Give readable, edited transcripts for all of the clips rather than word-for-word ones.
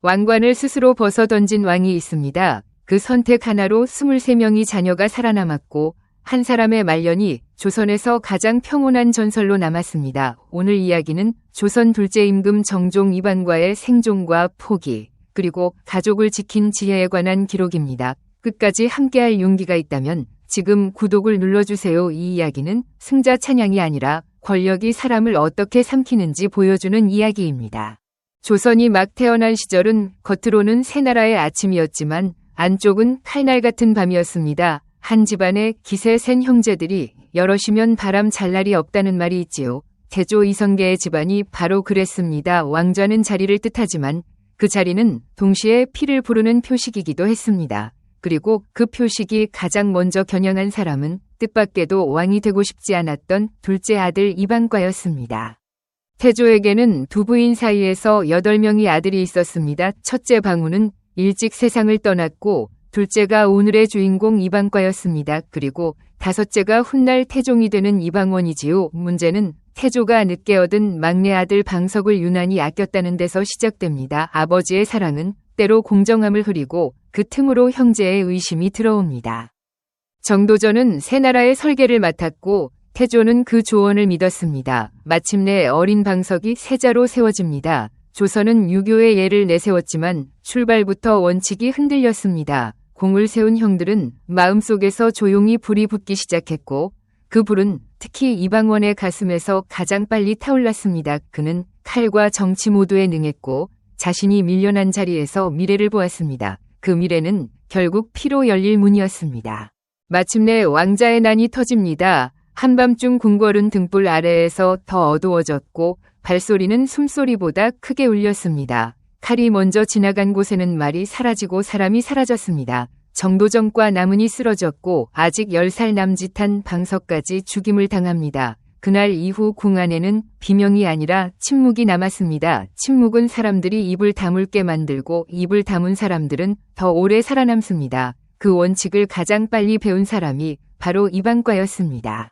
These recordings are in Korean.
왕관을 스스로 벗어던진 왕이 있습니다. 그 선택 하나로 23명이 자녀가 살아남았고 한 사람의 말년이 조선에서 가장 평온한 전설로 남았습니다. 오늘 이야기는 조선 둘째 임금 정종 이방과의 생존과 포기, 그리고 가족을 지킨 지혜에 관한 기록입니다. 끝까지 함께할 용기가 있다면 지금 구독을 눌러주세요. 이 이야기는 승자 찬양이 아니라 권력이 사람을 어떻게 삼키는지 보여주는 이야기입니다. 조선이 막 태어난 시절은 겉으로는 새 나라의 아침이었지만 안쪽은 칼날 같은 밤이었습니다. 한 집안에 기세 센 형제들이 여럿이면 바람 잘 날이 없다는 말이 있지요. 태조 이성계의 집안이 바로 그랬습니다. 왕좌는 자리를 뜻하지만 그 자리는 동시에 피를 부르는 표식이기도 했습니다. 그리고 그 표식이 가장 먼저 겨냥한 사람은 뜻밖에도 왕이 되고 싶지 않았던 둘째 아들 이방과였습니다. 태조에게는 두 부인 사이에서 8명의 아들이 있었습니다. 첫째 방우는 일찍 세상을 떠났고 둘째가 오늘의 주인공 이방과였습니다. 그리고 다섯째가 훗날 태종이 되는 이방원이지요. 문제는 태조가 늦게 얻은 막내 아들 방석을 유난히 아꼈다는 데서 시작됩니다. 아버지의 사랑은 때로 공정함을 흐리고 그 틈으로 형제의 의심이 들어옵니다. 정도전은 새 나라의 설계를 맡았고 태조는 그 조언을 믿었습니다. 마침내 어린 방석이 세자로 세워집니다. 조선은 유교의 예를 내세웠지만 출발부터 원칙이 흔들렸습니다. 공을 세운 형들은 마음속에서 조용히 불이 붙기 시작했고 그 불은 특히 이방원의 가슴에서 가장 빨리 타올랐습니다. 그는 칼과 정치 모두에 능했고 자신이 밀려난 자리에서 미래를 보았습니다. 그 미래는 결국 피로 열릴 문이었습니다. 마침내 왕자의 난이 터집니다. 한밤중 궁궐은 등불 아래에서 더 어두워졌고 발소리는 숨소리보다 크게 울렸습니다. 칼이 먼저 지나간 곳에는 말이 사라지고 사람이 사라졌습니다. 정도전과 남은이 쓰러졌고 아직 10살 남짓한 방석까지 죽임을 당합니다. 그날 이후 궁 안에는 비명이 아니라 침묵이 남았습니다. 침묵은 사람들이 입을 다물게 만들고 입을 다문 사람들은 더 오래 살아남습니다. 그 원칙을 가장 빨리 배운 사람이 바로 이방과였습니다.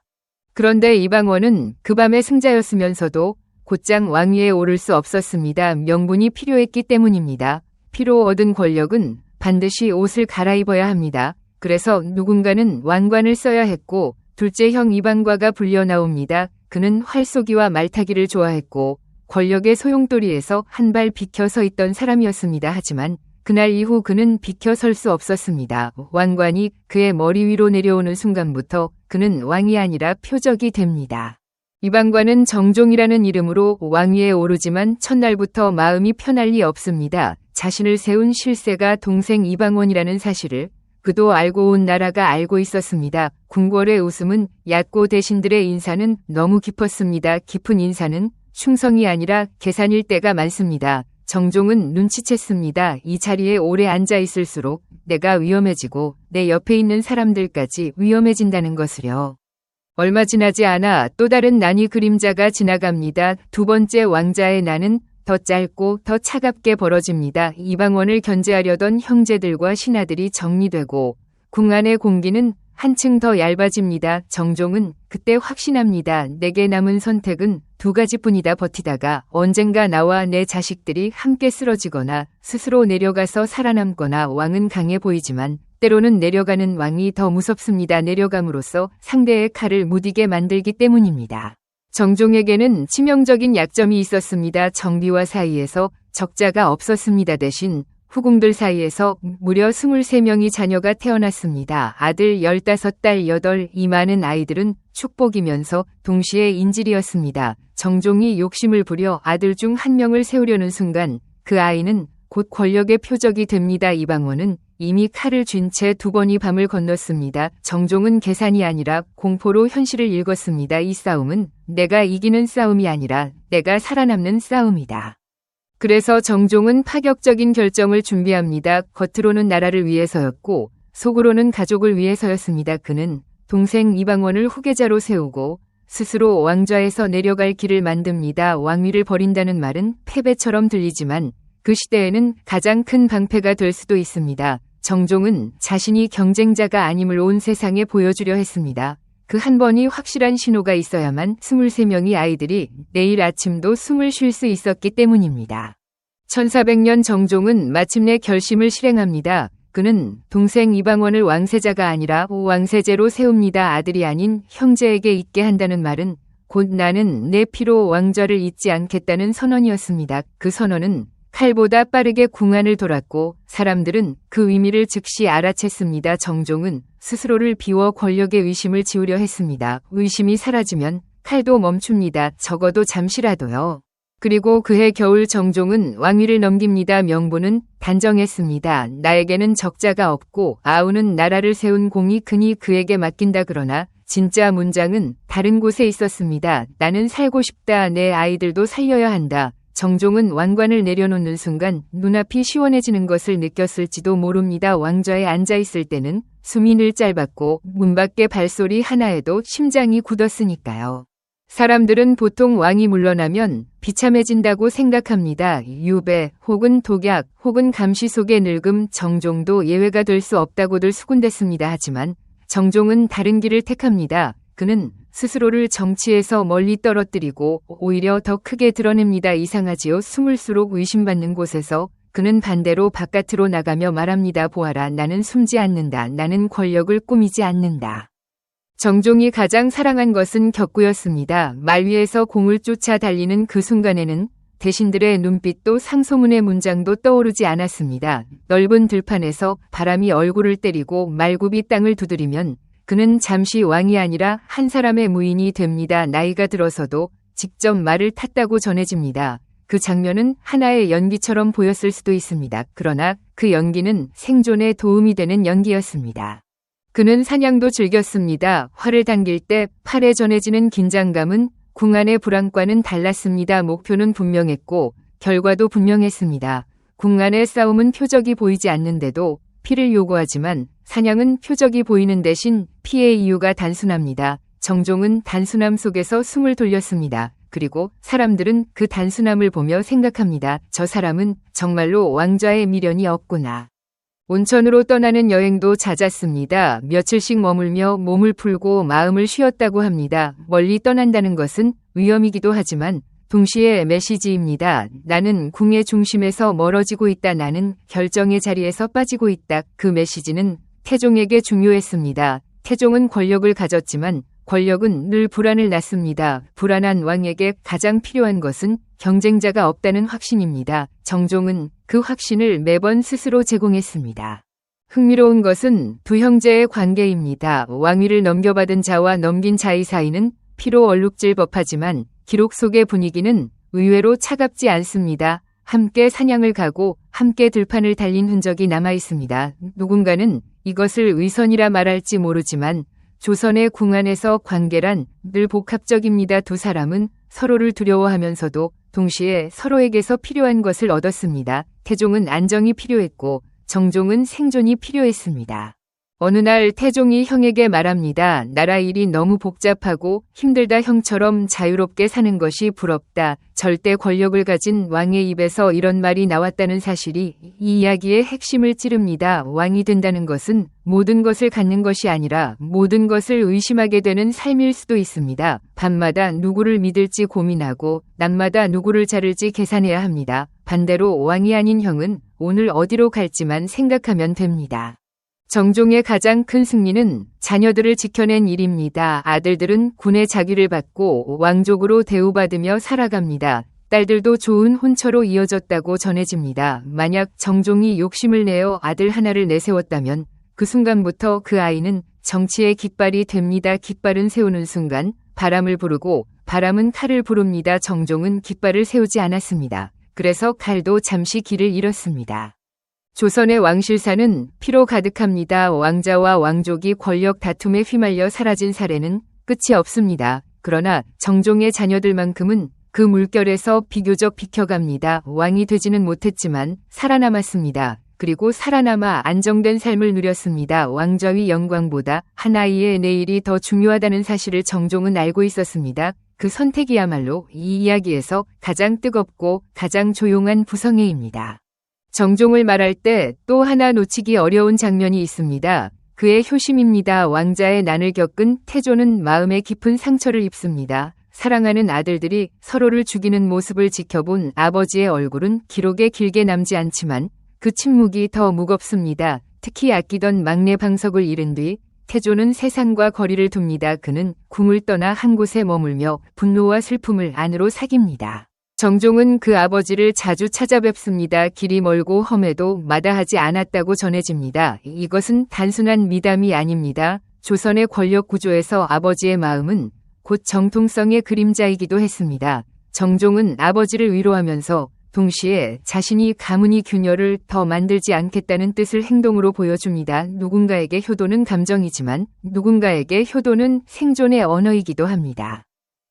그런데 이방원은 그 밤의 승자였으면서도 곧장 왕위에 오를 수 없었습니다. 명분이 필요했기 때문입니다. 피로 얻은 권력은 반드시 옷을 갈아입어야 합니다. 그래서 누군가는 왕관을 써야 했고 둘째 형 이방과가 불려 나옵니다. 그는 활쏘기와 말타기를 좋아했고 권력의 소용돌이에서 한 발 비켜 서 있던 사람이었습니다. 하지만 그날 이후 그는 비켜 설 수 없었습니다. 왕관이 그의 머리 위로 내려오는 순간부터 그는 왕이 아니라 표적이 됩니다. 이방과는 정종이라는 이름으로 왕위에 오르지만 첫날부터 마음이 편할 리 없습니다. 자신을 세운 실세가 동생 이방원이라는 사실을 그도 알고 온 나라가 알고 있었습니다. 궁궐의 웃음은 얕고 대신들의 인사는 너무 깊었습니다. 깊은 인사는 충성이 아니라 계산일 때가 많습니다. 정종은 눈치챘습니다. 이 자리에 오래 앉아 있을수록 내가 위험해지고 내 옆에 있는 사람들까지 위험해진다는 것을요. 얼마 지나지 않아 또 다른 난이 그림자가 지나갑니다. 두 번째 왕자의 난은 더 짧고 더 차갑게 벌어집니다. 이방원을 견제하려던 형제들과 신하들이 정리되고 궁 안의 공기는 한층 더 얇아집니다. 정종은 그때 확신합니다. 내게 남은 선택은 두 가지뿐이다. 버티다가 언젠가 나와 내 자식들이 함께 쓰러지거나 스스로 내려가서 살아남거나. 왕은 강해 보이지만 때로는 내려가는 왕이 더 무섭습니다. 내려감으로써 상대의 칼을 무디게 만들기 때문입니다. 정종에게는 치명적인 약점이 있었습니다. 정비와 사이에서 적자가 없었습니다. 대신 후궁들 사이에서 무려 23명이 자녀가 태어났습니다. 아들 15, 딸 8, 이 많은 아이들은 축복이면서 동시에 인질이었습니다. 정종이 욕심을 부려 아들 중 한 명을 세우려는 순간 그 아이는 곧 권력의 표적이 됩니다. 이방원은 이미 칼을 쥔 채 2번이 밤을 건넜습니다. 정종은 계산이 아니라 공포로 현실을 읽었습니다. 이 싸움은 내가 이기는 싸움이 아니라 내가 살아남는 싸움이다. 그래서 정종은 파격적인 결정을 준비합니다. 겉으로는 나라를 위해서였고 속으로는 가족을 위해서였습니다. 그는 동생 이방원을 후계자로 세우고 스스로 왕좌에서 내려갈 길을 만듭니다. 왕위를 버린다는 말은 패배처럼 들리지만 그 시대에는 가장 큰 방패가 될 수도 있습니다. 정종은 자신이 경쟁자가 아님을 온 세상에 보여주려 했습니다. 그 한 번이 확실한 신호가 있어야만 23명의 아이들이 내일 아침도 숨을 쉴 수 있었기 때문입니다. 1400년 정종은 마침내 결심을 실행합니다. 그는 동생 이방원을 왕세자가 아니라 왕세제로 세웁니다. 아들이 아닌 형제에게 있게 한다는 말은 곧 나는 내 피로 왕좌를 잇지 않겠다는 선언이었습니다. 그 선언은 칼보다 빠르게 궁안을 돌았고 사람들은 그 의미를 즉시 알아챘습니다. 정종은 스스로를 비워 권력의 의심을 지우려 했습니다. 의심이 사라지면 칼도 멈춥니다. 적어도 잠시라도요. 그리고 그해 겨울 정종은 왕위를 넘깁니다. 명보는 단정했습니다. 나에게는 적자가 없고 아우는 나라를 세운 공이 크니 그에게 맡긴다. 그러나 진짜 문장은 다른 곳에 있었습니다. 나는 살고 싶다. 내 아이들도 살려야 한다. 정종은 왕관을 내려놓는 순간 눈앞이 시원해지는 것을 느꼈을지도 모릅니다. 왕좌에 앉아있을 때는 숨이 늘 짧았고 문 밖의 발소리 하나에도 심장이 굳었으니까요. 사람들은 보통 왕이 물러나면 비참해진다고 생각합니다. 유배 혹은 독약 혹은 감시 속의 늙음, 정종도 예외가 될 수 없다고들 수군댔습니다. 하지만 정종은 다른 길을 택합니다. 그는 스스로를 정치에서 멀리 떨어뜨리고 오히려 더 크게 드러냅니다. 이상하지요. 숨을수록 의심받는 곳에서 그는 반대로 바깥으로 나가며 말합니다. 보아라, 나는 숨지 않는다. 나는 권력을 꾸미지 않는다. 정종이 가장 사랑한 것은 격구였습니다. 말 위에서 공을 쫓아 달리는 그 순간에는 대신들의 눈빛도 상소문의 문장도 떠오르지 않았습니다. 넓은 들판에서 바람이 얼굴을 때리고 말굽이 땅을 두드리면 그는 잠시 왕이 아니라 한 사람의 무인이 됩니다. 나이가 들어서도 직접 말을 탔다고 전해집니다. 그 장면은 하나의 연기처럼 보였을 수도 있습니다. 그러나 그 연기는 생존에 도움이 되는 연기였습니다. 그는 사냥도 즐겼습니다. 활을 당길 때 팔에 전해지는 긴장감은 궁안의 불안과는 달랐습니다. 목표는 분명했고 결과도 분명했습니다. 궁안의 싸움은 표적이 보이지 않는데도 피를 요구하지만 사냥은 표적이 보이는 대신 피의 이유가 단순합니다. 정종은 단순함 속에서 숨을 돌렸습니다. 그리고 사람들은 그 단순함을 보며 생각합니다. 저 사람은 정말로 왕좌에 미련이 없구나. 온천으로 떠나는 여행도 잦았습니다. 며칠씩 머물며 몸을 풀고 마음을 쉬었다고 합니다. 멀리 떠난다는 것은 위험이기도 하지만 동시에 메시지입니다. 나는 궁의 중심에서 멀어지고 있다. 나는 결정의 자리에서 빠지고 있다. 그 메시지는 태종에게 중요했습니다. 태종은 권력을 가졌지만 권력은 늘 불안을 낳습니다. 불안한 왕에게 가장 필요한 것은 경쟁자가 없다는 확신입니다. 정종은 그 확신을 매번 스스로 제공했습니다. 흥미로운 것은 두 형제의 관계입니다. 왕위를 넘겨받은 자와 넘긴 자의 사이는 피로 얼룩질 법하지만 기록 속의 분위기는 의외로 차갑지 않습니다. 함께 사냥을 가고 함께 들판을 달린 흔적이 남아 있습니다. 누군가는 이것을 의선이라 말할지 모르지만 조선의 궁안에서 관계란 늘 복합적입니다. 두 사람은 서로를 두려워하면서도 동시에 서로에게서 필요한 것을 얻었습니다. 태종은 안정이 필요했고 정종은 생존이 필요했습니다. 어느 날 태종이 형에게 말합니다. 나라 일이 너무 복잡하고 힘들다. 형처럼 자유롭게 사는 것이 부럽다. 절대 권력을 가진 왕의 입에서 이런 말이 나왔다는 사실이 이 이야기의 핵심을 찌릅니다. 왕이 된다는 것은 모든 것을 갖는 것이 아니라 모든 것을 의심하게 되는 삶일 수도 있습니다. 밤마다 누구를 믿을지 고민하고 낮마다 누구를 자를지 계산해야 합니다. 반대로 왕이 아닌 형은 오늘 어디로 갈지만 생각하면 됩니다. 정종의 가장 큰 승리는 자녀들을 지켜낸 일입니다. 아들들은 군의 자귀를 받고 왕족으로 대우받으며 살아갑니다. 딸들도 좋은 혼처로 이어졌다고 전해집니다. 만약 정종이 욕심을 내어 아들 하나를 내세웠다면 그 순간부터 그 아이는 정치의 깃발이 됩니다. 깃발은 세우는 순간 바람을 부르고 바람은 칼을 부릅니다. 정종은 깃발을 세우지 않았습니다. 그래서 칼도 잠시 길을 잃었습니다. 조선의 왕실사는 피로 가득합니다. 왕자와 왕족이 권력 다툼에 휘말려 사라진 사례는 끝이 없습니다. 그러나 정종의 자녀들만큼은 그 물결에서 비교적 비켜갑니다. 왕이 되지는 못했지만 살아남았습니다. 그리고 살아남아 안정된 삶을 누렸습니다. 왕좌위 영광보다 한 아이의 내일이 더 중요하다는 사실을 정종은 알고 있었습니다. 그 선택이야말로 이 이야기에서 가장 뜨겁고 가장 조용한 부성애입니다. 정종을 말할 때 또 하나 놓치기 어려운 장면이 있습니다. 그의 효심입니다. 왕자의 난을 겪은 태조는 마음에 깊은 상처를 입습니다. 사랑하는 아들들이 서로를 죽이는 모습을 지켜본 아버지의 얼굴은 기록에 길게 남지 않지만 그 침묵이 더 무겁습니다. 특히 아끼던 막내 방석을 잃은 뒤 태조는 세상과 거리를 둡니다. 그는 궁을 떠나 한 곳에 머물며 분노와 슬픔을 안으로 삭입니다. 정종은 그 아버지를 자주 찾아뵙습니다. 길이 멀고 험해도 마다하지 않았다고 전해집니다. 이것은 단순한 미담이 아닙니다. 조선의 권력 구조에서 아버지의 마음은 곧 정통성의 그림자이기도 했습니다. 정종은 아버지를 위로하면서 동시에 자신이 가문이 균열을 더 만들지 않겠다는 뜻을 행동으로 보여줍니다. 누군가에게 효도는 감정이지만 누군가에게 효도는 생존의 언어이기도 합니다.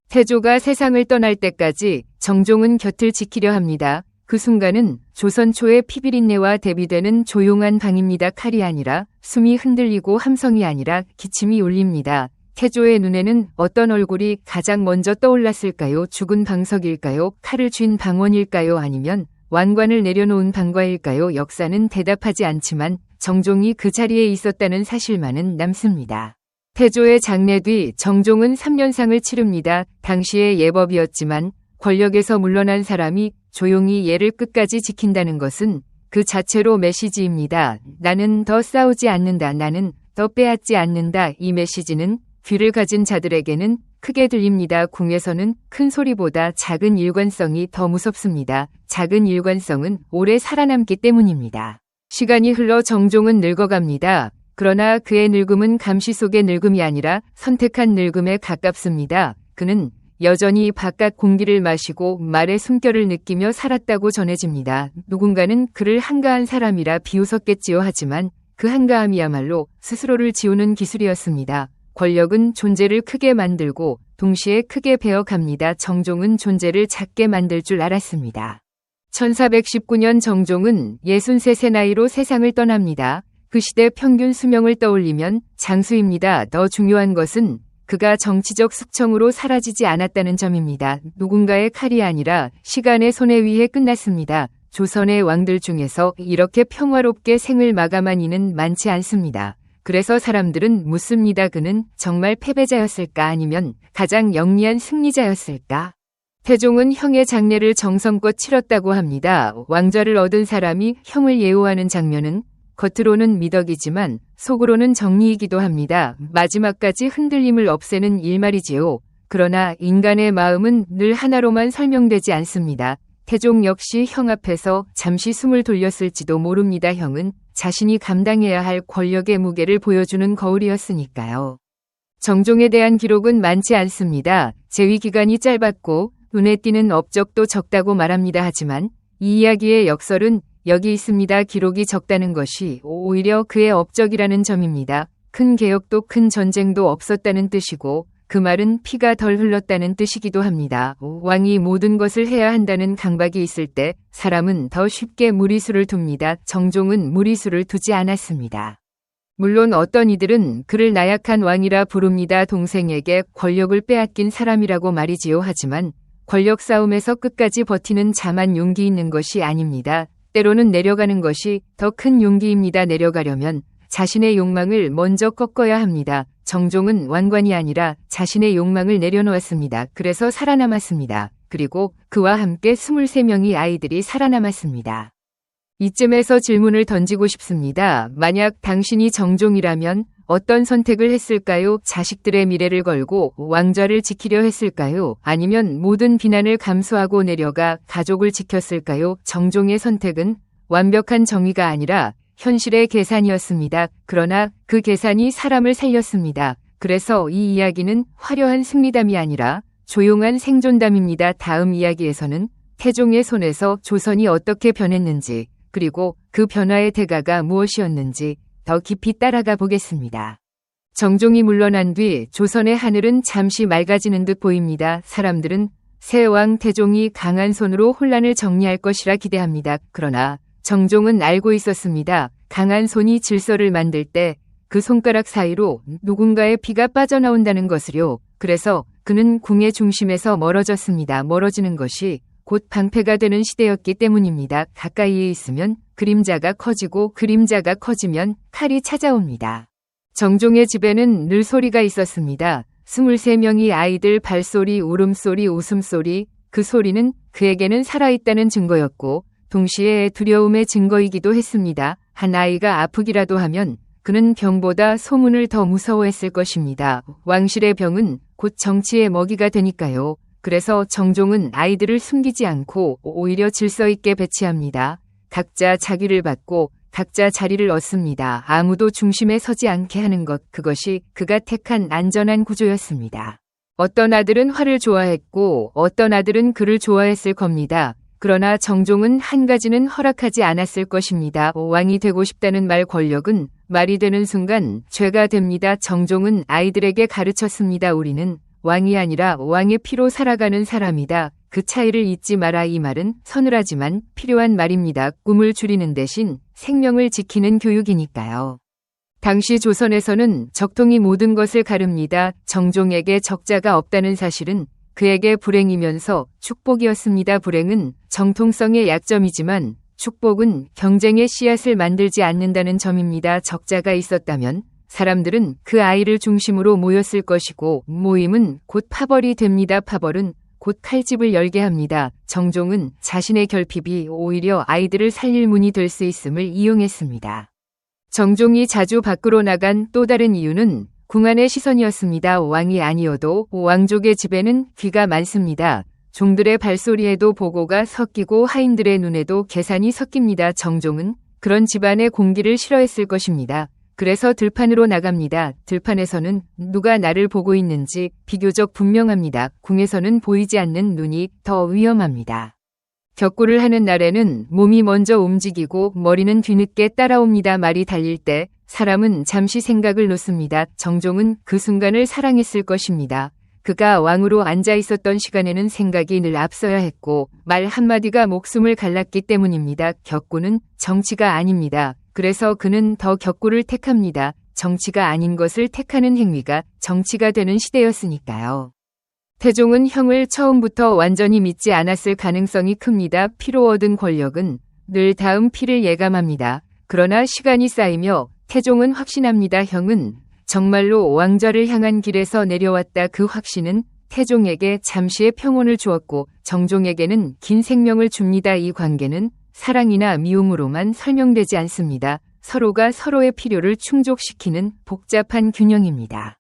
태조가 세상을 떠날 때까지 정종은 곁을 지키려 합니다. 그 순간은 조선 초의 피비린내와 대비되는 조용한 방입니다. 칼이 아니라 숨이 흔들리고 함성이 아니라 기침이 울립니다. 태조의 눈에는 어떤 얼굴이 가장 먼저 떠올랐을까요? 죽은 방석일까요? 칼을 쥔 방원일까요? 아니면 왕관을 내려놓은 방과일까요? 역사는 대답하지 않지만 정종이 그 자리에 있었다는 사실만은 남습니다. 태조의 장례 뒤 정종은 3년상을 치릅니다. 당시의 예법이었지만 권력에서 물러난 사람이 조용히 예를 끝까지 지킨다는 것은 그 자체로 메시지입니다. 나는 더 싸우지 않는다. 나는 더 빼앗지 않는다. 이 메시지는 귀를 가진 자들에게는 크게 들립니다. 궁에서는 큰 소리보다 작은 일관성이 더 무섭습니다. 작은 일관성은 오래 살아남기 때문입니다. 시간이 흘러 정종은 늙어갑니다. 그러나 그의 늙음은 감시 속의 늙음이 아니라 선택한 늙음에 가깝습니다. 그는 여전히 바깥 공기를 마시고 말의 숨결을 느끼며 살았다고 전해집니다. 누군가는 그를 한가한 사람이라 비웃었겠지요. 하지만 그 한가함이야말로 스스로를 지우는 기술이었습니다. 권력은 존재를 크게 만들고 동시에 크게 베어갑니다. 정종은 존재를 작게 만들 줄 알았습니다. 1419년 정종은 63세 나이로 세상을 떠납니다. 그 시대 평균 수명을 떠올리면 장수입니다. 더 중요한 것은 그가 정치적 숙청으로 사라지지 않았다는 점입니다. 누군가의 칼이 아니라 시간의 손에 의해 끝났습니다. 조선의 왕들 중에서 이렇게 평화롭게 생을 마감한 이는 많지 않습니다. 그래서 사람들은 묻습니다. 그는 정말 패배자였을까? 아니면 가장 영리한 승리자였을까? 태종은 형의 장례를 정성껏 치렀다고 합니다. 왕좌를 얻은 사람이 형을 예우하는 장면은 겉으로는 미덕이지만 속으로는 정리이기도 합니다. 마지막까지 흔들림을 없애는 일말이지요. 그러나 인간의 마음은 늘 하나로만 설명되지 않습니다. 태종 역시 형 앞에서 잠시 숨을 돌렸을지도 모릅니다. 형은 자신이 감당해야 할 권력의 무게를 보여주는 거울이었으니까요. 정종에 대한 기록은 많지 않습니다. 재위 기간이 짧았고 눈에 띄는 업적도 적다고 말합니다. 하지만 이 이야기의 역설은 여기 있습니다. 기록이 적다는 것이 오히려 그의 업적이라는 점입니다. 큰 개혁도 큰 전쟁도 없었다는 뜻이고 그 말은 피가 덜 흘렀다는 뜻이기도 합니다. 왕이 모든 것을 해야 한다는 강박이 있을 때 사람은 더 쉽게 무리수를 둡니다. 정종은 무리수를 두지 않았습니다. 물론 어떤 이들은 그를 나약한 왕이라 부릅니다. 동생에게 권력을 빼앗긴 사람이라고 말이지요. 하지만 권력 싸움에서 끝까지 버티는 자만 용기 있는 것이 아닙니다. 때로는 내려가는 것이 더 큰 용기입니다. 내려가려면 자신의 욕망을 먼저 꺾어야 합니다. 정종은 왕관이 아니라 자신의 욕망을 내려놓았습니다. 그래서 살아남았습니다. 그리고 그와 함께 23명의 아이들이 살아남았습니다. 이쯤에서 질문을 던지고 싶습니다. 만약 당신이 정종이라면 어떤 선택을 했을까요? 자식들의 미래를 걸고 왕좌를 지키려 했을까요? 아니면 모든 비난을 감수하고 내려가 가족을 지켰을까요? 정종의 선택은 완벽한 정의가 아니라 현실의 계산이었습니다. 그러나 그 계산이 사람을 살렸습니다. 그래서 이 이야기는 화려한 승리담이 아니라 조용한 생존담입니다. 다음 이야기에서는 태종의 손에서 조선이 어떻게 변했는지 그리고 그 변화의 대가가 무엇이었는지 더 깊이 따라가 보겠습니다. 정종이 물러난 뒤 조선의 하늘은 잠시 맑아지는 듯 보입니다. 사람들은 새 왕 태종이 강한 손으로 혼란을 정리할 것이라 기대합니다. 그러나 정종은 알고 있었습니다. 강한 손이 질서를 만들 때 그 손가락 사이로 누군가의 피가 빠져나온다는 것을요. 그래서 그는 궁의 중심에서 멀어졌습니다. 멀어지는 것이 곧 방패가 되는 시대였기 때문입니다. 가까이에 있으면 그림자가 커지고 그림자가 커지면 칼이 찾아옵니다. 정종의 집에는 늘 소리가 있었습니다. 23명의 아이들 발소리, 울음소리, 웃음소리, 그 소리는 그에게는 살아있다는 증거였고 동시에 두려움의 증거이기도 했습니다. 한 아이가 아프기라도 하면 그는 병보다 소문을 더 무서워했을 것입니다. 왕실의 병은 곧 정치의 먹이가 되니까요. 그래서 정종은 아이들을 숨기지 않고 오히려 질서 있게 배치합니다. 각자 자기를 받고 각자 자리를 얻습니다. 아무도 중심에 서지 않게 하는 것, 그것이 그가 택한 안전한 구조였습니다. 어떤 아들은 화를 좋아했고 어떤 아들은 그를 좋아했을 겁니다. 그러나 정종은 한 가지는 허락하지 않았을 것입니다. 왕이 되고 싶다는 말, 권력은 말이 되는 순간 죄가 됩니다. 정종은 아이들에게 가르쳤습니다. 우리는 왕이 아니라 왕의 피로 살아가는 사람이다. 그 차이를 잊지 마라. 이 말은 서늘하지만 필요한 말입니다. 꿈을 줄이는 대신 생명을 지키는 교육이니까요. 당시 조선에서는 적통이 모든 것을 가릅니다. 정종에게 적자가 없다는 사실은 그에게 불행이면서 축복이었습니다. 불행은 정통성의 약점이지만 축복은 경쟁의 씨앗을 만들지 않는다는 점입니다. 적자가 있었다면 사람들은 그 아이를 중심으로 모였을 것이고 모임은 곧 파벌이 됩니다. 파벌은 곧 칼집을 열게 합니다. 정종은 자신의 결핍이 오히려 아이들을 살릴 문이 될 수 있음을 이용했습니다. 정종이 자주 밖으로 나간 또 다른 이유는 궁안의 시선이었습니다. 왕이 아니어도 왕족의 집에는 귀가 많습니다. 종들의 발소리에도 보고가 섞이고 하인들의 눈에도 계산이 섞입니다. 정종은 그런 집안의 공기를 싫어했을 것입니다. 그래서 들판으로 나갑니다. 들판에서는 누가 나를 보고 있는지 비교적 분명합니다. 궁에서는 보이지 않는 눈이 더 위험합니다. 격구를 하는 날에는 몸이 먼저 움직이고 머리는 뒤늦게 따라옵니다. 말이 달릴 때 사람은 잠시 생각을 놓습니다. 정종은 그 순간을 사랑했을 것입니다. 그가 왕으로 앉아 있었던 시간에는 생각이 늘 앞서야 했고 말 한마디가 목숨을 갈랐기 때문입니다. 격구는 정치가 아닙니다. 그래서 그는 더 격구를 택합니다. 정치가 아닌 것을 택하는 행위가 정치가 되는 시대였으니까요. 태종은 형을 처음부터 완전히 믿지 않았을 가능성이 큽니다. 피로 얻은 권력은 늘 다음 피를 예감합니다. 그러나 시간이 쌓이며 태종은 확신합니다. 형은 정말로 왕좌를 향한 길에서 내려왔다. 그 확신은 태종에게 잠시의 평온을 주었고 정종에게는 긴 생명을 줍니다. 이 관계는 사랑이나 미움으로만 설명되지 않습니다. 서로가 서로의 필요를 충족시키는 복잡한 균형입니다.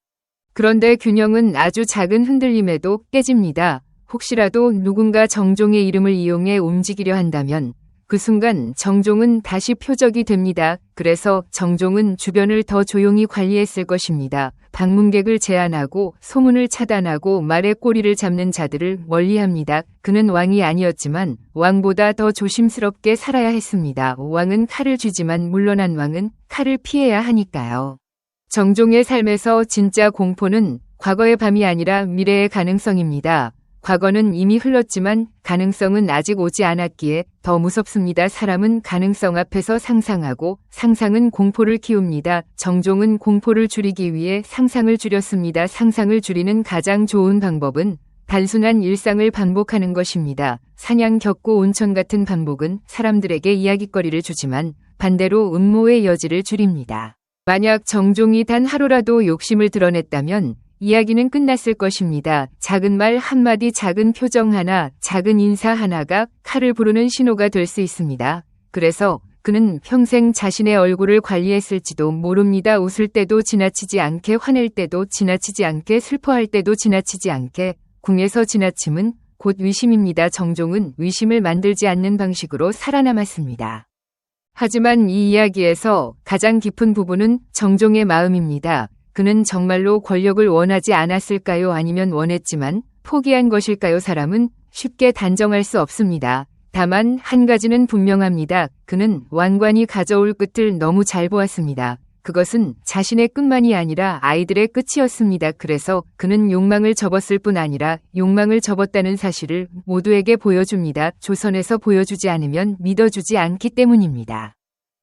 그런데 균형은 아주 작은 흔들림에도 깨집니다. 혹시라도 누군가 정종의 이름을 이용해 움직이려 한다면 그 순간 정종은 다시 표적이 됩니다. 그래서 정종은 주변을 더 조용히 관리했을 것입니다. 방문객을 제한하고 소문을 차단하고 말의 꼬리를 잡는 자들을 멀리합니다. 그는 왕이 아니었지만 왕보다 더 조심스럽게 살아야 했습니다. 왕은 칼을 쥐지만 물러난 왕은 칼을 피해야 하니까요. 정종의 삶에서 진짜 공포는 과거의 밤이 아니라 미래의 가능성입니다. 과거는 이미 흘렀지만 가능성은 아직 오지 않았기에 더 무섭습니다. 사람은 가능성 앞에서 상상하고 상상은 공포를 키웁니다. 정종은 공포를 줄이기 위해 상상을 줄였습니다. 상상을 줄이는 가장 좋은 방법은 단순한 일상을 반복하는 것입니다. 사냥, 격구, 온천 같은 반복은 사람들에게 이야깃거리를 주지만 반대로 음모의 여지를 줄입니다. 만약 정종이 단 하루라도 욕심을 드러냈다면 이야기는 끝났을 것입니다. 작은 말 한마디, 작은 표정 하나, 작은 인사 하나가 칼을 부르는 신호가 될 수 있습니다. 그래서 그는 평생 자신의 얼굴을 관리했을지도 모릅니다. 웃을 때도 지나치지 않게, 화낼 때도 지나치지 않게, 슬퍼할 때도 지나치지 않게. 궁에서 지나침은 곧 위심입니다. 정종은 위심을 만들지 않는 방식으로 살아남았습니다. 하지만 이 이야기에서 가장 깊은 부분은 정종의 마음입니다. 그는 정말로 권력을 원하지 않았을까요? 아니면 원했지만 포기한 것일까요? 사람은 쉽게 단정할 수 없습니다. 다만 한 가지는 분명합니다. 그는 왕관이 가져올 끝을 너무 잘 보았습니다. 그것은 자신의 끝만이 아니라 아이들의 끝이었습니다. 그래서 그는 욕망을 접었을 뿐 아니라 욕망을 접었다는 사실을 모두에게 보여줍니다. 조선에서 보여주지 않으면 믿어주지 않기 때문입니다.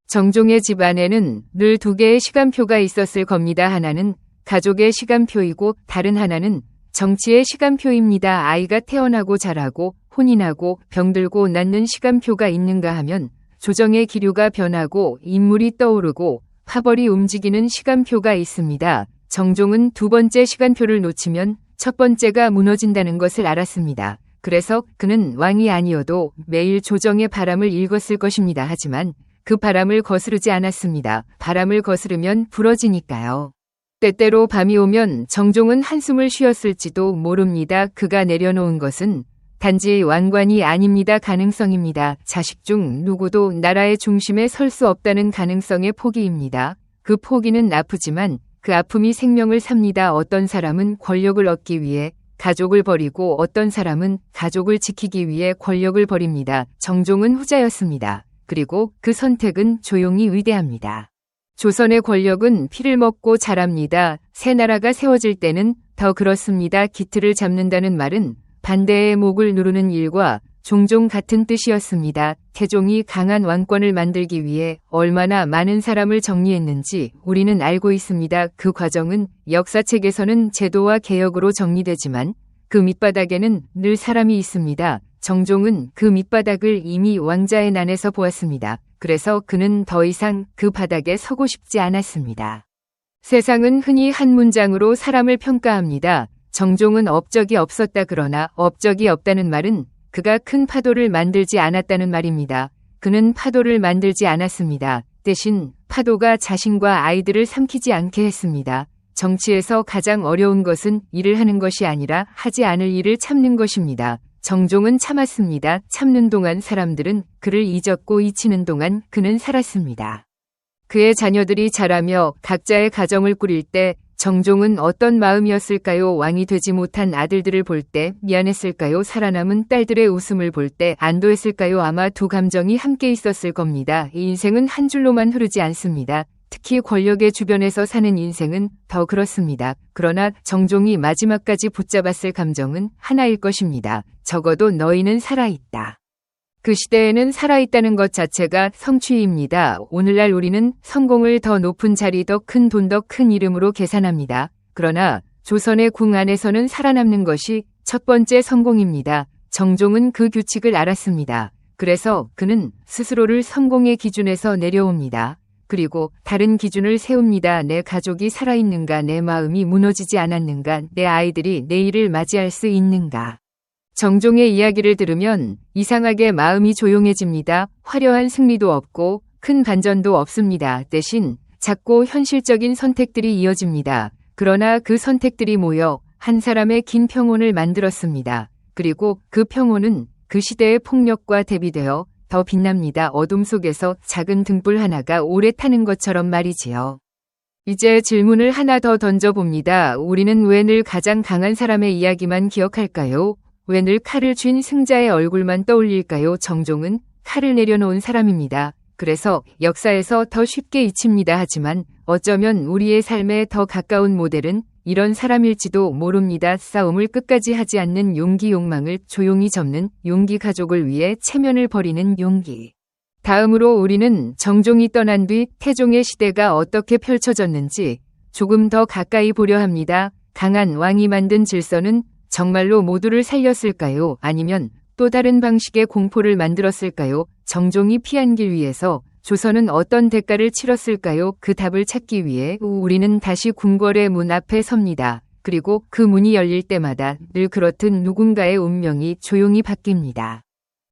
정종의 집 안에는 늘 두 개의 시간표가 있었을 겁니다. 하나는 가족의 시간표이고 다른 하나는 정치의 시간표입니다. 아이가 태어나고 자라고 혼인하고 병들고 낫는 시간표가 있는가 하면 조정의 기류가 변하고 인물이 떠오르고 파벌이 움직이는 시간표가 있습니다. 정종은 두 번째 시간표를 놓치면 첫 번째가 무너진다는 것을 알았습니다. 그래서 그는 왕이 아니어도 매일 조정의 바람을 읽었을 것입니다. 하지만 그 바람을 거스르지 않았습니다. 바람을 거스르면 부러지니까요. 때때로 밤이 오면 정종은 한숨을 쉬었을지도 모릅니다. 그가 내려놓은 것은 단지 왕관이 아닙니다. 가능성입니다. 자식 중 누구도 나라의 중심에 설 수 없다는 가능성의 포기입니다. 그 포기는 아프지만 그 아픔이 생명을 삽니다. 어떤 사람은 권력을 얻기 위해 가족을 버리고 어떤 사람은 가족을 지키기 위해 권력을 버립니다. 정종은 후자였습니다. 그리고 그 선택은 조용히 위대합니다. 조선의 권력은 피를 먹고 자랍니다. 새 나라가 세워질 때는 더 그렇습니다. 기틀을 잡는다는 말은 반대의 목을 누르는 일과 종종 같은 뜻이었습니다. 태종이 강한 왕권을 만들기 위해 얼마나 많은 사람을 정리했는지 우리는 알고 있습니다. 그 과정은 역사책에서는 제도와 개혁으로 정리되지만 그 밑바닥에는 늘 사람이 있습니다. 정종은 그 밑바닥을 이미 왕자의 난에서 보았습니다. 그래서 그는 더 이상 그 바닥에 서고 싶지 않았습니다. 세상은 흔히 한 문장으로 사람을 평가합니다. 정종은 업적이 없었다. 그러나 업적이 없다는 말은 그가 큰 파도를 만들지 않았다는 말입니다. 그는 파도를 만들지 않았습니다. 대신 파도가 자신과 아이들을 삼키지 않게 했습니다. 정치에서 가장 어려운 것은 일을 하는 것이 아니라 하지 않을 일을 참는 것입니다. 정종은 참았습니다. 참는 동안 사람들은 그를 잊었고 잊히는 동안 그는 살았습니다. 그의 자녀들이 자라며 각자의 가정을 꾸릴 때 정종은 어떤 마음이었을까요? 왕이 되지 못한 아들들을 볼 때 미안했을까요? 살아남은 딸들의 웃음을 볼 때 안도했을까요? 아마 두 감정이 함께 있었을 겁니다. 이 인생은 한 줄로만 흐르지 않습니다. 특히 권력의 주변에서 사는 인생은 더 그렇습니다. 그러나 정종이 마지막까지 붙잡았을 감정은 하나일 것입니다. 적어도 너희는 살아있다. 그 시대에는 살아있다는 것 자체가 성취입니다. 오늘날 우리는 성공을 더 높은 자리, 더 큰 돈, 더 큰 이름으로 계산합니다. 그러나 조선의 궁 안에서는 살아남는 것이 첫 번째 성공입니다. 정종은 그 규칙을 알았습니다. 그래서 그는 스스로를 성공의 기준에서 내려옵니다. 그리고 다른 기준을 세웁니다. 내 가족이 살아있는가? 내 마음이 무너지지 않았는가? 내 아이들이 내일을 맞이할 수 있는가? 정종의 이야기를 들으면 이상하게 마음이 조용해집니다. 화려한 승리도 없고 큰 반전도 없습니다. 대신 작고 현실적인 선택들이 이어집니다. 그러나 그 선택들이 모여 한 사람의 긴 평온을 만들었습니다. 그리고 그 평온은 그 시대의 폭력과 대비되어 더 빛납니다. 어둠 속에서 작은 등불 하나가 오래 타는 것처럼 말이지요. 이제 질문을 하나 더 던져봅니다. 우리는 왜 늘 가장 강한 사람의 이야기만 기억할까요? 왜 늘 칼을 쥔 승자의 얼굴만 떠올릴까요? 정종은 칼을 내려놓은 사람입니다. 그래서 역사에서 더 쉽게 잊힙니다. 하지만 어쩌면 우리의 삶에 더 가까운 모델은 이런 사람일지도 모릅니다. 싸움을 끝까지 하지 않는 용기, 욕망을 조용히 접는 용기, 가족을 위해 체면을 버리는 용기. 다음으로 우리는 정종이 떠난 뒤 태종의 시대가 어떻게 펼쳐졌는지 조금 더 가까이 보려 합니다. 강한 왕이 만든 질서는 정말로 모두를 살렸을까요? 아니면 또 다른 방식의 공포를 만들었을까요? 정종이 피한 길 위에서 조선은 어떤 대가를 치렀을까요? 그 답을 찾기 위해 우리는 다시 궁궐의 문 앞에 섭니다. 그리고 그 문이 열릴 때마다 늘 그렇듯 누군가의 운명이 조용히 바뀝니다.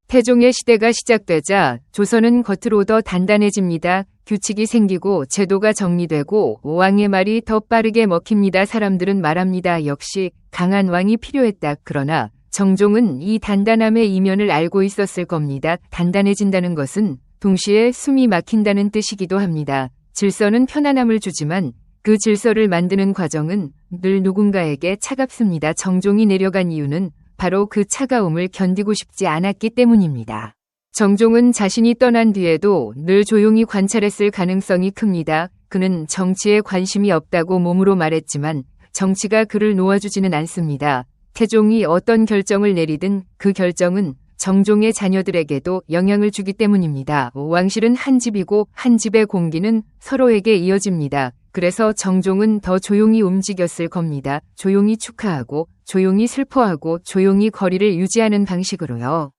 태종의 시대가 시작되자 조선은 겉으로 더 단단해집니다. 규칙이 생기고 제도가 정리되고 왕의 말이 더 빠르게 먹힙니다. 사람들은 말합니다. 역시 강한 왕이 필요했다. 그러나 정종은 이 단단함의 이면을 알고 있었을 겁니다. 단단해진다는 것은 동시에 숨이 막힌다는 뜻이기도 합니다. 질서는 편안함을 주지만 그 질서를 만드는 과정은 늘 누군가에게 차갑습니다. 정종이 내려간 이유는 바로 그 차가움을 견디고 싶지 않았기 때문입니다. 정종은 자신이 떠난 뒤에도 늘 조용히 관찰했을 가능성이 큽니다. 그는 정치에 관심이 없다고 몸으로 말했지만 정치가 그를 놓아주지는 않습니다. 태종이 어떤 결정을 내리든 그 결정은 정종의 자녀들에게도 영향을 주기 때문입니다. 왕실은 한 집이고 한 집의 공기는 서로에게 이어집니다. 그래서 정종은 더 조용히 움직였을 겁니다. 조용히 축하하고 조용히 슬퍼하고 조용히 거리를 유지하는 방식으로요.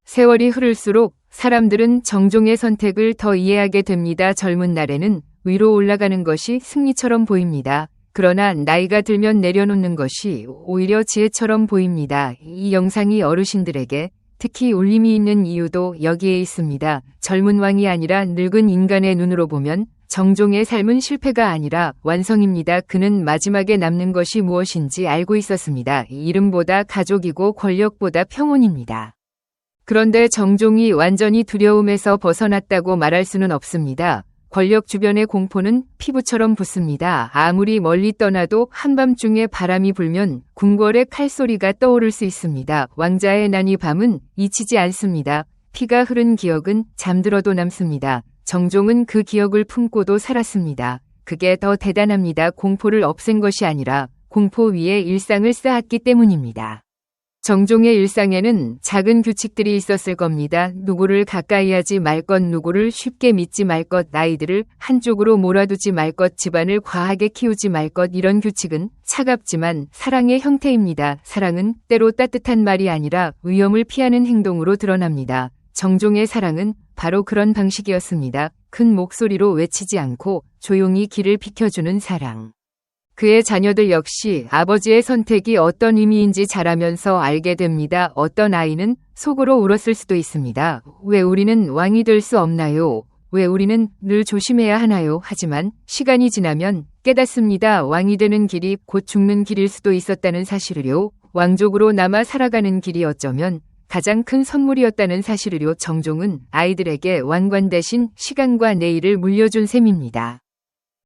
세월이 흐를수록 사람들은 정종의 선택을 더 이해하게 됩니다. 젊은 날에는 위로 올라가는 것이 승리처럼 보입니다. 그러나 나이가 들면 내려놓는 것이 오히려 지혜처럼 보입니다. 이 영상이 어르신들에게 특히 울림이 있는 이유도 여기에 있습니다. 젊은 왕이 아니라 늙은 인간의 눈으로 보면 정종의 삶은 실패가 아니라 완성입니다. 그는 마지막에 남는 것이 무엇인지 알고 있었습니다. 이름보다 가족이고 권력보다 평온입니다. 그런데 정종이 완전히 두려움에서 벗어났다고 말할 수는 없습니다. 권력 주변의 공포는 피부처럼 붙습니다. 아무리 멀리 떠나도 한밤중에 바람이 불면 궁궐의 칼소리가 떠오를 수 있습니다. 왕자의 난 이 밤은 잊히지 않습니다. 피가 흐른 기억은 잠들어도 남습니다. 정종은 그 기억을 품고도 살았습니다. 그게 더 대단합니다. 공포를 없앤 것이 아니라 공포 위에 일상을 쌓았기 때문입니다. 정종의 일상에는 작은 규칙들이 있었을 겁니다. 누구를 가까이 하지 말 것, 누구를 쉽게 믿지 말 것, 아이들을 한쪽으로 몰아두지 말 것, 집안을 과하게 키우지 말 것. 이런 규칙은 차갑지만 사랑의 형태입니다. 사랑은 때로 따뜻한 말이 아니라 위험을 피하는 행동으로 드러납니다. 정종의 사랑은 바로 그런 방식이었습니다. 큰 목소리로 외치지 않고 조용히 길을 비켜주는 사랑. 그의 자녀들 역시 아버지의 선택이 어떤 의미인지 잘 알면서 알게 됩니다. 어떤 아이는 속으로 울었을 수도 있습니다. 왜 우리는 왕이 될 수 없나요? 왜 우리는 늘 조심해야 하나요? 하지만 시간이 지나면 깨닫습니다. 왕이 되는 길이 곧 죽는 길일 수도 있었다는 사실을요. 왕족으로 남아 살아가는 길이 어쩌면 가장 큰 선물이었다는 사실을요. 정종은 아이들에게 왕관 대신 시간과 내일을 물려준 셈입니다.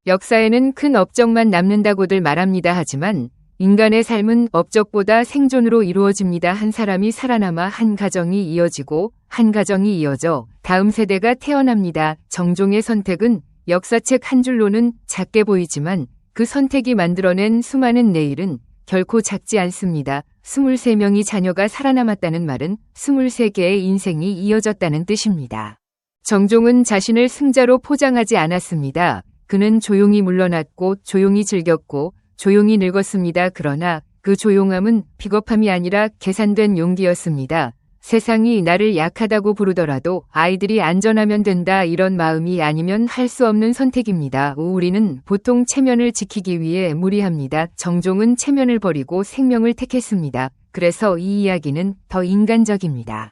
역사에는 큰 업적만 남는다고들 말합니다. 하지만 인간의 삶은 업적보다 생존으로 이루어집니다. 한 사람이 살아남아 한 가정이 이어지고 한 가정이 이어져 다음 세대가 태어납니다. 정종의 선택은 역사책 한 줄로는 작게 보이지만 그 선택이 만들어낸 수많은 내일은 결코 작지 않습니다. 23명의 자녀가 살아남았다는 말은 23개의 인생이 이어졌다는 뜻입니다. 정종은 자신을 승자로 포장하지 않았습니다. 그는 조용히 물러났고 조용히 즐겼고 조용히 늙었습니다. 그러나 그 조용함은 비겁함이 아니라 계산된 용기였습니다. 세상이 나를 약하다고 부르더라도 아이들이 안전하면 된다, 이런 마음이 아니면 할 수 없는 선택입니다. 우리는 보통 체면을 지키기 위해 무리합니다. 정종은 체면을 버리고 생명을 택했습니다. 그래서 이 이야기는 더 인간적입니다.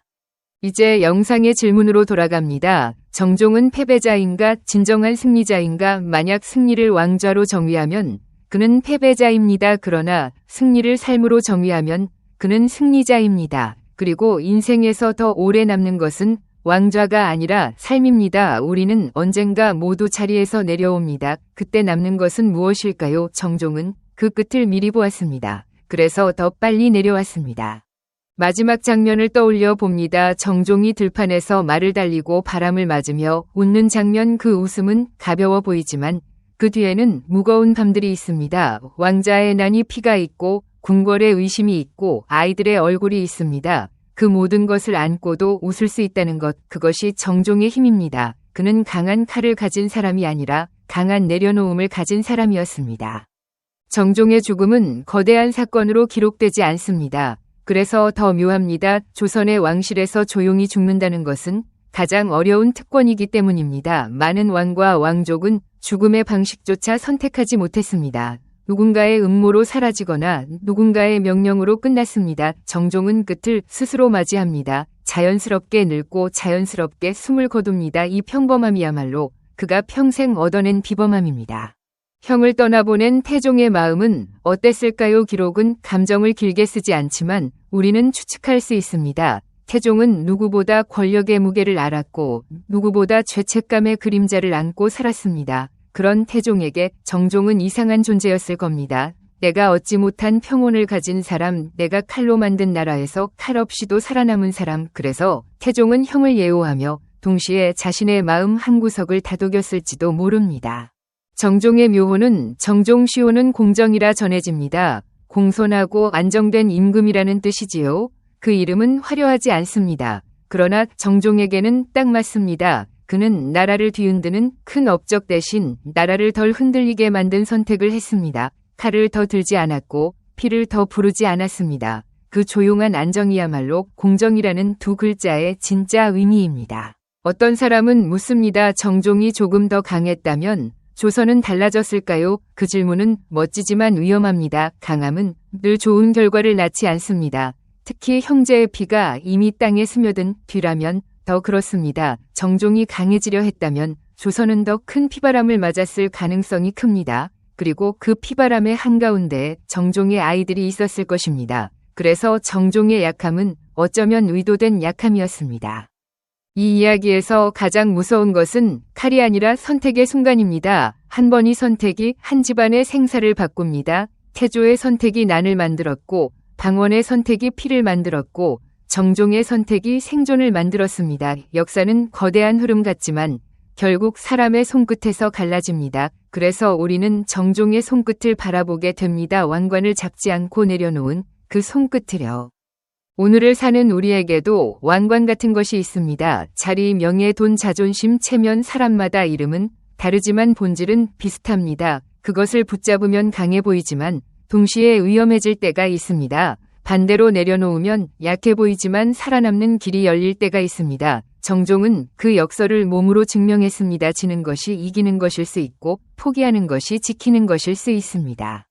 이제 영상의 질문으로 돌아갑니다. 정종은 패배자인가 진정한 승리자인가? 만약 승리를 왕좌로 정의하면 그는 패배자입니다. 그러나 승리를 삶으로 정의하면 그는 승리자입니다. 그리고 인생에서 더 오래 남는 것은 왕좌가 아니라 삶입니다. 우리는 언젠가 모두 자리에서 내려옵니다. 그때 남는 것은 무엇일까요? 정종은 그 끝을 미리 보았습니다. 그래서 더 빨리 내려왔습니다. 마지막 장면을 떠올려 봅니다. 정종이 들판에서 말을 달리고 바람을 맞으며 웃는 장면. 그 웃음은 가벼워 보이지만 그 뒤에는 무거운 밤들이 있습니다. 왕자의 난이 피가 있고 궁궐의 의심이 있고 아이들의 얼굴이 있습니다. 그 모든 것을 안고도 웃을 수 있다는 것, 그것이 정종의 힘입니다. 그는 강한 칼을 가진 사람이 아니라 강한 내려놓음을 가진 사람이었습니다. 정종의 죽음은 거대한 사건으로 기록되지 않습니다. 그래서 더 묘합니다. 조선의 왕실에서 조용히 죽는다는 것은 가장 어려운 특권이기 때문입니다. 많은 왕과 왕족은 죽음의 방식조차 선택하지 못했습니다. 누군가의 음모로 사라지거나 누군가의 명령으로 끝났습니다. 정종은 끝을 스스로 맞이합니다. 자연스럽게 늙고 자연스럽게 숨을 거둡니다. 이 평범함이야말로 그가 평생 얻어낸 비범함입니다. 형을 떠나보낸 태종의 마음은 어땠을까요? 기록은 감정을 길게 쓰지 않지만 우리는 추측할 수 있습니다. 태종은 누구보다 권력의 무게를 알았고 누구보다 죄책감의 그림자를 안고 살았습니다. 그런 태종에게 정종은 이상한 존재였을 겁니다. 내가 얻지 못한 평온을 가진 사람, 내가 칼로 만든 나라에서 칼 없이도 살아남은 사람. 그래서 태종은 형을 예우하며 동시에 자신의 마음 한구석을 다독였을지도 모릅니다. 정종의 묘호는 정종시호는 공정이라 전해집니다. 공손하고 안정된 임금이라는 뜻이지요. 그 이름은 화려하지 않습니다. 그러나 정종에게는 딱 맞습니다. 그는 나라를 뒤흔드는 큰 업적 대신 나라를 덜 흔들리게 만든 선택을 했습니다. 칼을 더 들지 않았고 피를 더 부르지 않았습니다. 그 조용한 안정이야말로 공정이라는 두 글자의 진짜 의미입니다. 어떤 사람은 묻습니다. 정종이 조금 더 강했다면 조선은 달라졌을까요? 그 질문은 멋지지만 위험합니다. 강함은 늘 좋은 결과를 낳지 않습니다. 특히 형제의 피가 이미 땅에 스며든 뒤라면 더 그렇습니다. 정종이 강해지려 했다면 조선은 더 큰 피바람을 맞았을 가능성이 큽니다. 그리고 그 피바람의 한가운데 정종의 아이들이 있었을 것입니다. 그래서 정종의 약함은 어쩌면 의도된 약함이었습니다. 이 이야기에서 가장 무서운 것은 칼이 아니라 선택의 순간입니다. 한 번의 선택이 한 집안의 생사를 바꿉니다. 태조의 선택이 난을 만들었고 방원의 선택이 피를 만들었고 정종의 선택이 생존을 만들었습니다. 역사는 거대한 흐름 같지만 결국 사람의 손끝에서 갈라집니다. 그래서 우리는 정종의 손끝을 바라보게 됩니다. 왕관을 잡지 않고 내려놓은 그 손끝을요. 오늘을 사는 우리에게도 왕관 같은 것이 있습니다. 자리, 명예, 돈, 자존심, 체면, 사람마다 이름은 다르지만 본질은 비슷합니다. 그것을 붙잡으면 강해 보이지만 동시에 위험해질 때가 있습니다. 반대로 내려놓으면 약해 보이지만 살아남는 길이 열릴 때가 있습니다. 정종은 그 역설을 몸으로 증명했습니다. 지는 것이 이기는 것일 수 있고 포기하는 것이 지키는 것일 수 있습니다.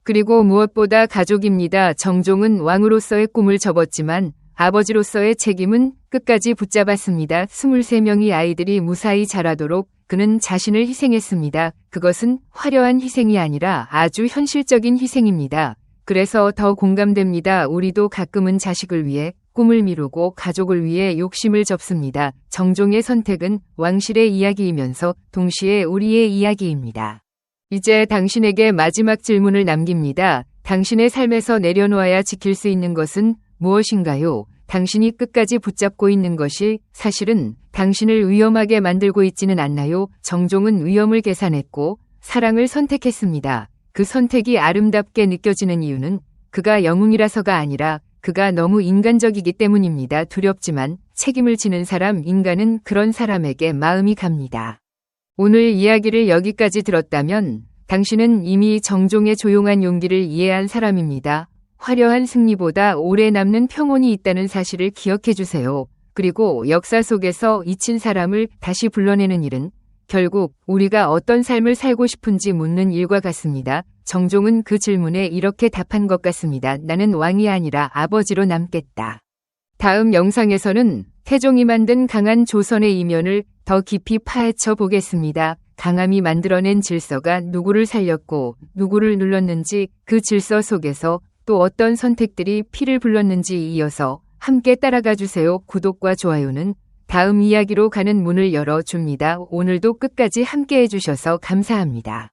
그리고 무엇보다 가족입니다. 정종은 왕으로서의 꿈을 접었지만 아버지로서의 책임은 끝까지 붙잡았습니다. 23명의 아이들이 무사히 자라도록 그는 자신을 희생했습니다. 그것은 화려한 희생이 아니라 아주 현실적인 희생입니다. 그래서 더 공감됩니다. 우리도 가끔은 자식을 위해 꿈을 미루고 가족을 위해 욕심을 접습니다. 정종의 선택은 왕실의 이야기이면서 동시에 우리의 이야기입니다. 이제 당신에게 마지막 질문을 남깁니다. 당신의 삶에서 내려놓아야 지킬 수 있는 것은 무엇인가요? 당신이 끝까지 붙잡고 있는 것이 사실은 당신을 위험하게 만들고 있지는 않나요? 정종은 위험을 계산했고 사랑을 선택했습니다. 그 선택이 아름답게 느껴지는 이유는 그가 영웅이라서가 아니라 그가 너무 인간적이기 때문입니다. 두렵지만 책임을 지는 사람, 인간은 그런 사람에게 마음이 갑니다. 오늘 이야기를 여기까지 들었다면 당신은 이미 정종의 조용한 용기를 이해한 사람입니다. 화려한 승리보다 오래 남는 평온이 있다는 사실을 기억해 주세요. 그리고 역사 속에서 잊힌 사람을 다시 불러내는 일은 결국 우리가 어떤 삶을 살고 싶은지 묻는 일과 같습니다. 정종은 그 질문에 이렇게 답한 것 같습니다. 나는 왕이 아니라 아버지로 남겠다. 다음 영상에서는 태종이 만든 강한 조선의 이면을 더 깊이 파헤쳐 보겠습니다. 강함이 만들어낸 질서가 누구를 살렸고 누구를 눌렀는지, 그 질서 속에서 또 어떤 선택들이 피를 불렀는지 이어서 함께 따라가 주세요. 구독과 좋아요는 다음 이야기로 가는 문을 열어줍니다. 오늘도 끝까지 함께 해주셔서 감사합니다.